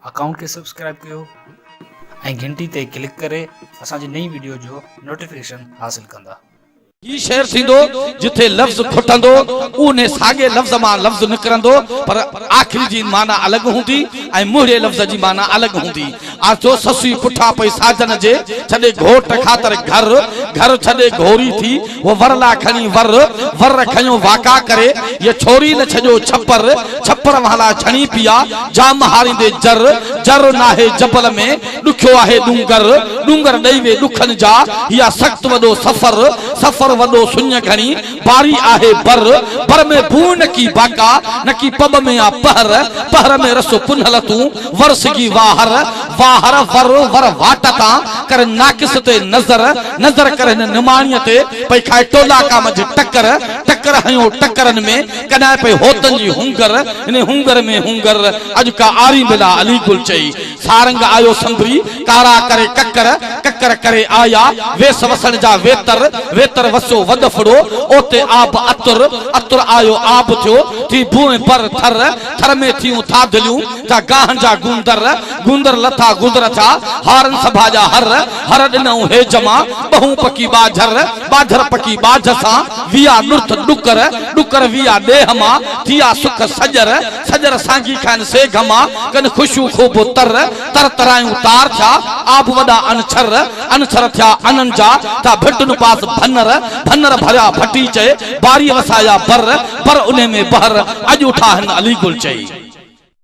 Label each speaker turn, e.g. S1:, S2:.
S1: Account के subscribe कयो ऐं घंटी ते क्लिक करे असांजी नई वीडियो जो नोटिफिकेशन हासिल कंदा।
S2: ये शेर थींदो जिथे लफ्ज खुटंदो उने सागे लफ्ज मां लफ्ज निकरंदो पर आखिरी जी माना अलग हुंदी ऐं मुहरे लफ्ज जी माना अलग हुंदी। आज जो ससी पुठा पई साजन जे छडे घोट खातर घर घर छडे घोरी थी वो वरला खणी वर खयो वाका करे ये छोरी न छजो छप्पर वाला छणी पिया जाम हारिंदे जर नाहे जबल में दुखियो आहे डूंगर ॾेई वे दुखन जा या सख्त वडो सफर वडो सुन्य घणी बारी आहे बर में बून की बाका न की पब में आ पहर में रसो पुनहल तू वर्ष की वाहर वर वाटता कर नाकिस ते नजर करे न निमाणीअ ते पई खाए टोला का मज टक्कर हयो टक्करन में कदा पे होतन जी हुंगर में हुंगर अज का आरी बिला अली गुल चई सारंग आयो संभरी कारा करे कक्कर करे आया वेस वसण जा वेतर वसो वद फड़ो ओते आब अतुर आयो आब थियो थी भूए पर थर में थियूं थादलियूं जा गाहन जा गुंदर लथा गुंदर था हारन सभा जा हर दिनऊ हे जमा बहु पकी बाझर पकी बाझ सा विया नुर्थ डुकर विया देह मा थिया सुख सजर सांगी खान से घमा कन खुशू खूब तरायूं तार था आब वडा अनछर था अनन जा ता भिटन पास भन्नर भरिया भटी चे बारी वसाया बर उन्हें में बहर अज उठा अली गुल चई।